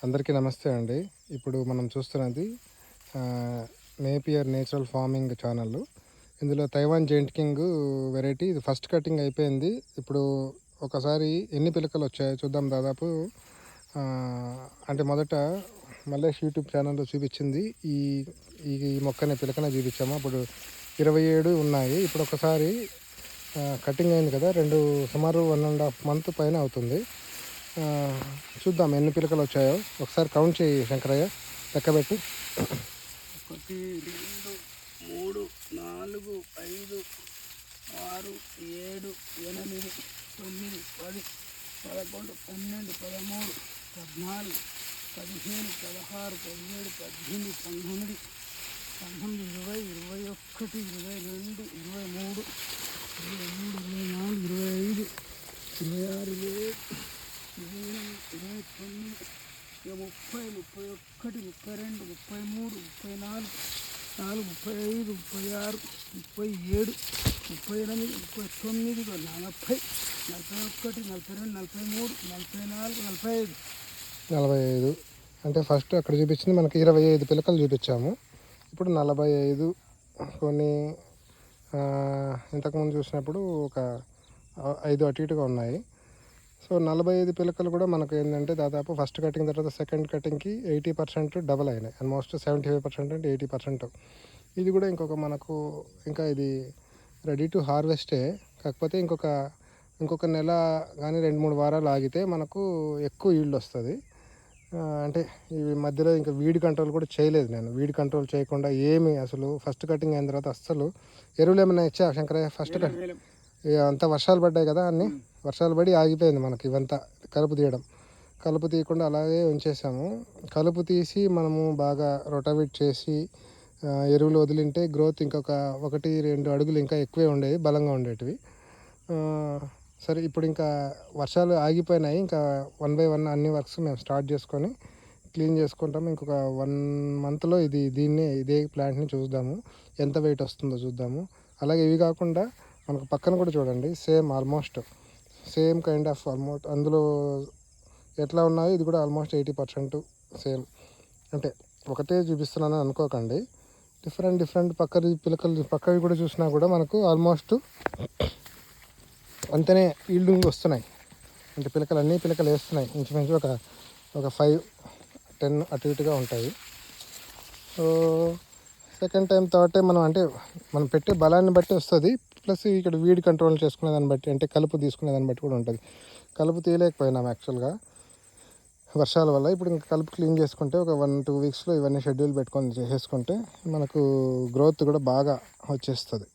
అందరికీ నమస్తే అండి. ఇప్పుడు మనం చూస్తున్నది నేపియర్ నేచురల్ ఫార్మింగ్ ఛానల్. ఇందులో తైవాన్ జెయింట్ కింగ్ వెరైటీ ఇది ఫస్ట్ కటింగ్ అయిపోయింది. ఇప్పుడు ఒకసారి ఎన్ని పిలకలు వచ్చాయో చూద్దాం. దాదాపు అంటే మొదట మల్లేష్ యూట్యూబ్ ఛానల్లో చూపించింది ఈ ఈ మొక్కని పిలకనే చూపించాము. అప్పుడు 27 ఉన్నాయి. ఇప్పుడు ఒకసారి కటింగ్ అయింది కదా, సుమారు 1.5 మంత్ పైన అవుతుంది. చూద్దాం ఎన్ని పిలకలు వచ్చాయో. ఒకసారి కౌంట్ చేయి శంకరయ్య, లెక్కబెట్టు. 1 2 3 4 5 6 7 8 9 10 11 12 13 14 15 16 17 18 19 20 21 22 23 24 25 26 27 29 30 31 32 33 34 35 36 37 38 39 40 41 42 43 44 45 45. అంటే ఫస్ట్ అక్కడ చూపించింది మనకి 25 పిలకలు చూపించాము. ఇప్పుడు 45. కొన్ని ఇంతకుముందు చూసినప్పుడు ఒక 5 అటు ఇటుగా ఉన్నాయి. సో 45 పిలకలు కూడా మనకు ఏంటంటే దాదాపు ఫస్ట్ కటింగ్ తర్వాత సెకండ్ కటింగ్కి 80% డబల్ అయినాయి. ఆల్మోస్ట్ 75% అంటే 80%. ఇది కూడా మనకు ఇంకా ఇది రెడీ టు హార్వెస్టే. కాకపోతే ఇంకొక నెల కానీ 2-3 వారాలు ఆగితే మనకు ఎక్కువ ఈల్డ్ వస్తుంది. అంటే ఈ మధ్యలో ఇంకా వీడ్ కంట్రోల్ కూడా చేయలేదు నేను. వీడ్ కంట్రోల్ చేయకుండా ఏమి అసలు ఫస్ట్ కటింగ్ అయిన తర్వాత అస్సలు ఎరువులు ఏమైనా ఇచ్చా శంకరయ్య? ఫస్ట్ అంతా వర్షాలు పడ్డాయి కదా, అన్నీ వర్షాలు పడి ఆగిపోయింది మనకి ఇవంతా కలుపు తీయకుండా అలాగే ఉంచేసాము. కలుపు తీసి మనము బాగా రొటావేట్ చేసి ఎరువులు వదిలింటే గ్రోత్ ఇంకొక 1-2 అడుగులు ఇంకా ఎక్కువే ఉండేవి, బలంగా ఉండేటివి. సరే, ఇప్పుడు ఇంకా వర్షాలు ఆగిపోయినాయి. ఇంకా 1 by 1 అన్ని వర్క్స్ మేము స్టార్ట్ చేసుకొని క్లీన్ చేసుకుంటాము. ఇంకొక 1 మంత్లో ఇదే ప్లాంట్ని చూద్దాము, ఎంత వెయిట్ వస్తుందో చూద్దాము. అలాగే ఇవి కాకుండా మనకు పక్కన కూడా చూడండి, సేమ్ కైండ్ ఆఫ్ అందులో ఎట్లా ఉన్నాయో ఇది కూడా ఆల్మోస్ట్ 80% సేమ్. అంటే ఒకటే చూపిస్తున్నానని అనుకోకండి, డిఫరెంట్ పక్కవి కూడా చూసినా కూడా మనకు ఆల్మోస్ట్ అంతనే ఈల్డింగ్ వస్తున్నాయి. అంటే అన్ని పిలకలు వేస్తున్నాయి. ఇంచుమించు ఒక 5-10 అటు ఇటుగా ఉంటాయి. So second time third time మనం పెట్టే బలాన్ని బట్టి వస్తుంది. ప్లస్ ఇక్కడ వీడ్ కంట్రోల్ చేసుకునే దాన్ని బట్టి, అంటే కలుపు తీసుకునే దాన్ని బట్టి కూడా ఉంటుంది. కలుపు తీయలేకపోయినాం యాక్చువల్గా వర్షాల వల్ల. ఇప్పుడు ఇంకా కలుపు క్లీన్ చేసుకుంటే ఒక 1-2 వీక్స్లో ఇవన్నీ షెడ్యూల్ పెట్టుకొని చేసేసుకుంటే మనకు గ్రోత్ కూడా బాగా వచ్చేస్తుంది.